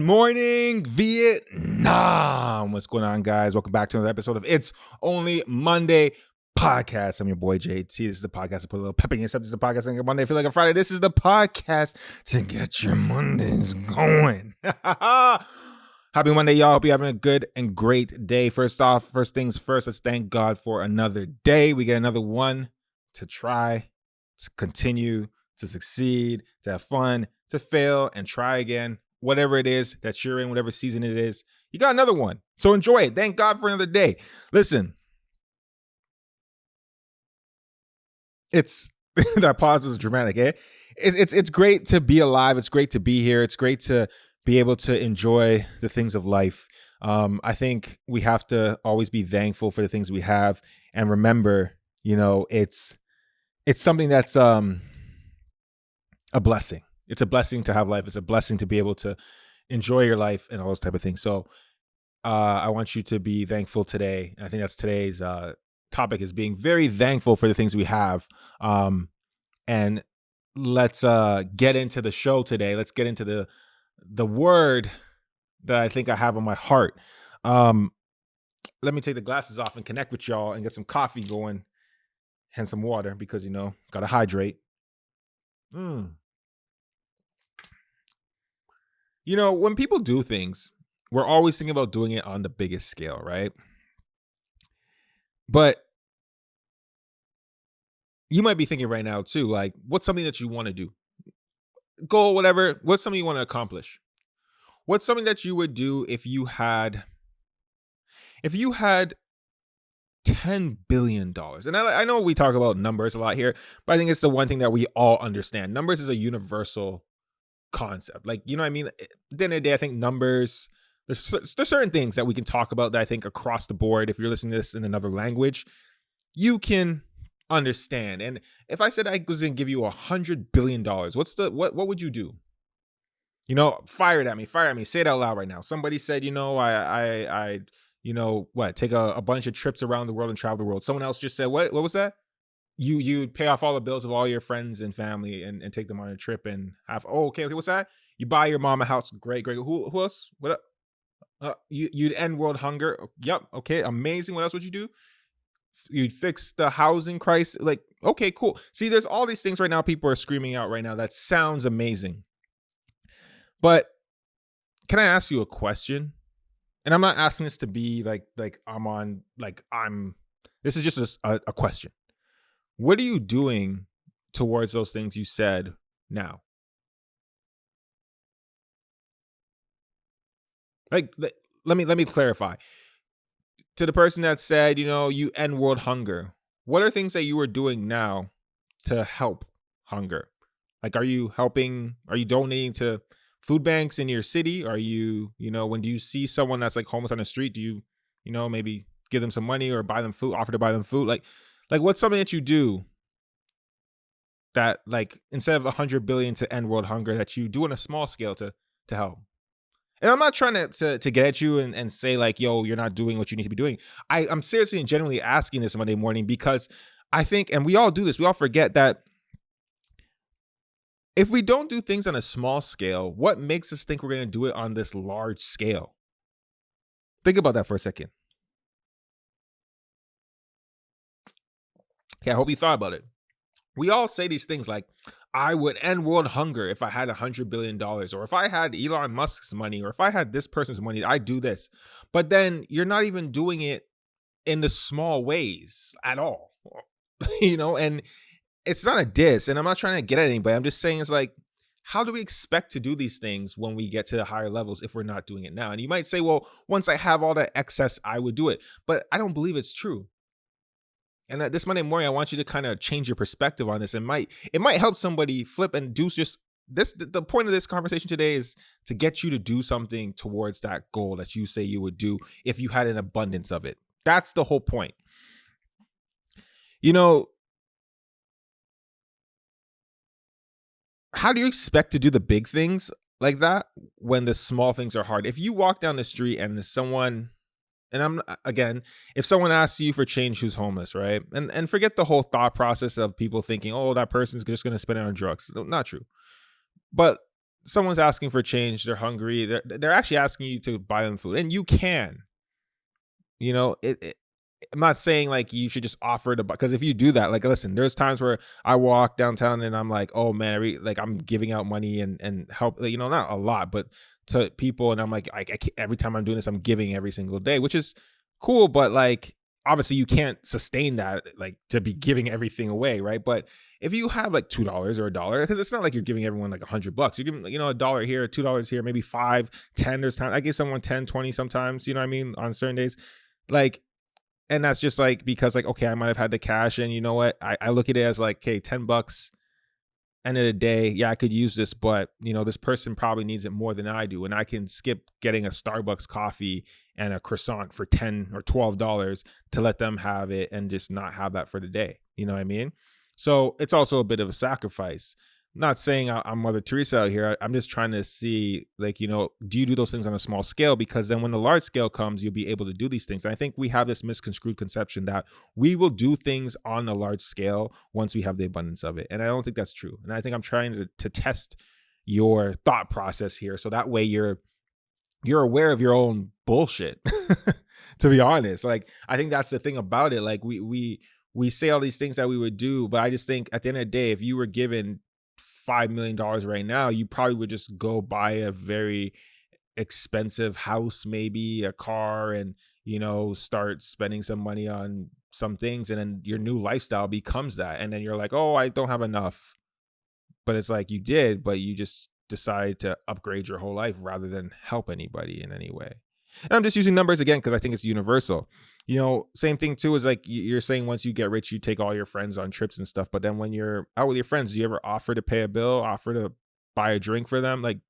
morning, Vietnam. What's going on, guys? Welcome back to another episode of It's Only Monday podcast. I'm your boy JT. This is the podcast to put a little pep in your step. This is the podcast to make Monday feel like a Friday. This is the podcast to get your Mondays going. Happy Monday, y'all. Hope you're having a good and great day. First things first, let's thank God for another day. We get another one to try, to continue, to succeed, to have fun, to fail, and try again. Whatever it is that you're in, whatever season it is, you got another one. So enjoy it. Thank God for another day. Listen, it's that pause was dramatic, eh? It's great to be alive. It's great to be here. It's great to be able to enjoy the things of life. I think we have to always be thankful for the things we have and remember, it's something that's a blessing. It's a blessing to have life. It's a blessing to be able to enjoy your life and all those type of things. So I want you to be thankful today. I think that's today's topic, is being very thankful for the things we have. And let's get into the show today. Let's get into the word that I think I have on my heart. Let me take the glasses off and connect with y'all and get some coffee going and some water because, gotta hydrate. When people do things, we're always thinking about doing it on the biggest scale, right? But you might be thinking right now too, like, what's something that you want to do? Goal, whatever. What's something you want to accomplish? What's something that you would do if you had $10 billion? And I know we talk about numbers a lot here, but I think it's the one thing that we all understand. Numbers is a universal concept. Like, you know what I mean? At the end of the day, I think numbers, there's certain things that we can talk about that I think across the board, if you're listening to this in another language, you can understand. And if I said I was going to give you $100 billion, what would you do? Fire it at me, say it out loud right now. Somebody said, take a bunch of trips around the world and travel the world. Someone else just said, what was that? You'd pay off all the bills of all your friends and family and take them on a trip and have, okay, what's that? You buy your mom a house. Great. Who else? What up? You'd end world hunger. Yep. Okay. Amazing. What else would you do? You'd fix the housing crisis. Like, okay, cool. See, there's all these things right now people are screaming out right now. That sounds amazing. But can I ask you a question? And I'm not asking this to be like this is just a question. What are you doing towards those things you said now? Like, let me clarify. To the person that said, you end world hunger, what are things that you are doing now to help hunger? Like, are you donating to food banks in your city? Are you, when do you see someone that's like homeless on the street, do you, maybe give them some money or buy them food, offer to buy them food? Like what's something that you do that, like, instead of 100 billion to end world hunger, that you do on a small scale to help? And I'm not trying to get at you and say like, yo, you're not doing what you need to be doing. I'm seriously and genuinely asking this Monday morning because I think, and we all do this, we all forget that if we don't do things on a small scale, what makes us think we're going to do it on this large scale? Think about that for a second. Okay, I hope you thought about it. We all say these things like, I would end world hunger if I had $100 billion, or if I had Elon Musk's money, or if I had this person's money, I'd do this. But then you're not even doing it in the small ways at all, and it's not a diss, and I'm not trying to get at anybody. I'm just saying it's like, how do we expect to do these things when we get to the higher levels if we're not doing it now? And you might say, well, once I have all that excess, I would do it. But I don't believe it's true. And this Monday morning, I want you to kind of change your perspective on this. It might help somebody flip and do just this. The point of this conversation today is to get you to do something towards that goal that you say you would do if you had an abundance of it. That's the whole point. How do you expect to do the big things like that when the small things are hard? If you walk down the street and someone, if someone asks you for change who's homeless, right? And forget the whole thought process of people thinking, oh, that person's just going to spend it on drugs. Not true. But someone's asking for change, they're hungry, they're actually asking you to buy them food, and you can, I'm not saying like you should just offer to, because if you do that, like, listen, there's times where I walk downtown and I'm like, oh man, like I'm giving out money and help, like, not a lot, but to people, and I'm like, I can't, every time I'm doing this, I'm giving every single day, which is cool, but like obviously you can't sustain that, like to be giving everything away, right? But if you have like $2 or $1, because it's not like you're giving everyone like $100, you're giving, $1 here, $2 here, maybe 5, 10. There's time I give someone 10, 20 sometimes, you know what I mean, on certain days, like. And that's just like, because like, okay, I might have had the cash, and you know what, I look at it as like, okay, $10, end of the day, yeah, I could use this, but this person probably needs it more than I do, and I can skip getting a Starbucks coffee and a croissant for $10 or $12 to let them have it and just not have that for the day. You know what I mean? So it's also a bit of a sacrifice. I'm not saying I'm Mother Teresa out here. I'm just trying to see, like, do you do those things on a small scale? Because then when the large scale comes, you'll be able to do these things. And I think we have this misconstrued conception that we will do things on a large scale once we have the abundance of it. And I don't think that's true. And I think I'm trying to test your thought process here, so that way you're aware of your own bullshit. To be honest, like, I think that's the thing about it. Like, we say all these things that we would do, but I just think at the end of the day, if you were given $5 million right now, you probably would just go buy a very expensive house, maybe a car, and start spending some money on some things, and then your new lifestyle becomes that, and then you're like, oh, I don't have enough. But it's like, you did, but you just decide to upgrade your whole life rather than help anybody in any way. And I'm just using numbers again because I think it's universal. Same thing too is like, you're saying once you get rich, you take all your friends on trips and stuff. But then when you're out with your friends, do you ever offer to pay a bill, offer to buy a drink for them? Like,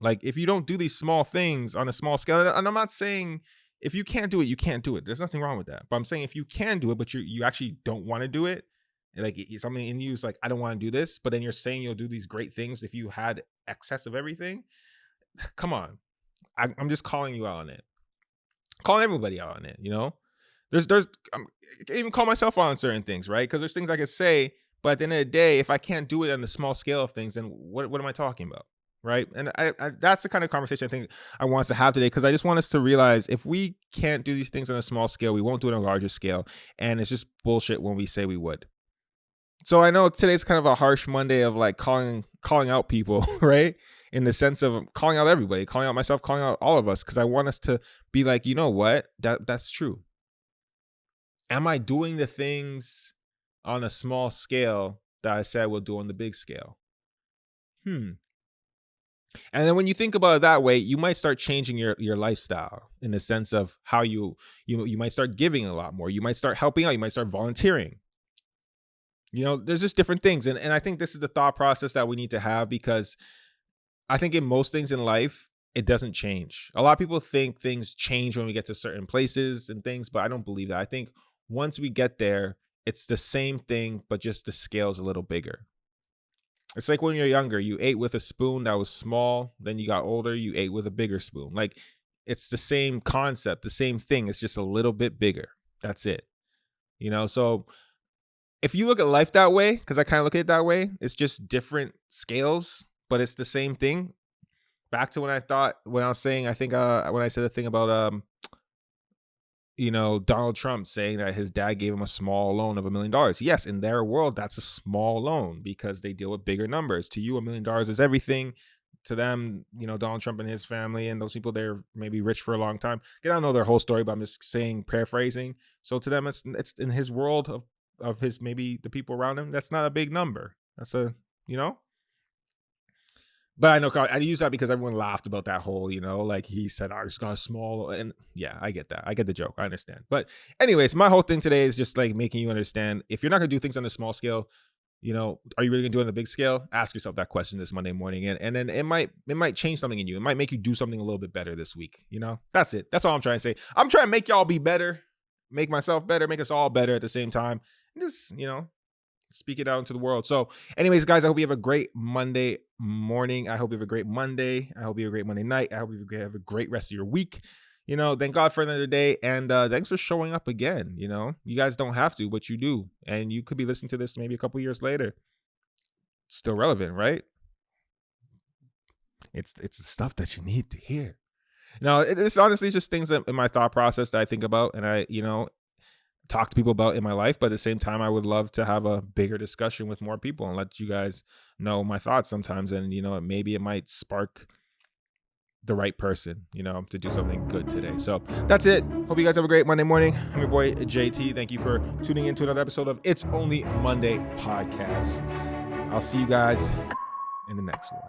like, if you don't do these small things on a small scale, and I'm not saying if you can't do it, you can't do it. There's nothing wrong with that. But I'm saying if you can do it, but you actually don't want to do it, like something in you is like, I don't want to do this, but then you're saying you'll do these great things if you had excess of everything. Come on. I'm just calling you out on it. Calling everybody out on it, There's I can even call myself out on certain things, right? Because there's things I could say, but at the end of the day, if I can't do it on the small scale of things, then what am I talking about? Right. And I that's the kind of conversation I think I want us to have today, because I just want us to realize, if we can't do these things on a small scale, we won't do it on a larger scale. And it's just bullshit when we say we would. So I know today's kind of a harsh Monday of like calling out people, right? In the sense of calling out everybody, calling out myself, calling out all of us, because I want us to be like, you know what? That's true. Am I doing the things on a small scale that I said we'll do on the big scale? And then when you think about it that way, you might start changing your lifestyle in the sense of how you might start giving a lot more. You might start helping out. You might start volunteering. There's just different things. And I think this is the thought process that we need to have, because I think in most things in life, it doesn't change. A lot of people think things change when we get to certain places and things, but I don't believe that. I think once we get there, it's the same thing, but just the scale's a little bigger. It's like when you're younger, you ate with a spoon that was small. Then you got older, you ate with a bigger spoon. Like, it's the same concept, the same thing. It's just a little bit bigger. That's it. So if you look at life that way, because I kind of look at it that way, it's just different scales, but it's the same thing. Back to when I was saying, I think when I said the thing about Donald Trump saying that his dad gave him a small loan of $1 million. Yes, in their world, that's a small loan because they deal with bigger numbers. To you, $1 million is everything. To them, Donald Trump and his family and those people, they're maybe rich for a long time. I don't know their whole story, but I'm just saying, paraphrasing. So to them, it's in his world of his, maybe the people around him, that's not a big number. That's But I know I use that because everyone laughed about that whole, like he said, I just got a small, and yeah, I get that. I get the joke. I understand. But anyways, my whole thing today is just like making you understand, if you're not going to do things on a small scale, are you really going to do it on a big scale? Ask yourself that question this Monday morning. And then it might change something in you. It might make you do something a little bit better this week. That's it. That's all I'm trying to say. I'm trying to make y'all be better, make myself better, make us all better at the same time. And just, speak it out into the world. So anyways, guys, I hope you have a great Monday morning. I hope you have a great Monday. I hope you have a great Monday night. I hope you have a great rest of your week. Thank God for another day. And thanks for showing up again. You guys don't have to, but you do. And you could be listening to this maybe a couple years later. Still relevant, right? It's the stuff that you need to hear. No, it's honestly just things that in my thought process that I think about and I, talk to people about in my life. But at the same time, I would love to have a bigger discussion with more people and let you guys know my thoughts sometimes. And, maybe it might spark the right person, to do something good today. So that's it. Hope you guys have a great Monday morning. I'm your boy, JT. Thank you for tuning into another episode of It's Only Monday podcast. I'll see you guys in the next one.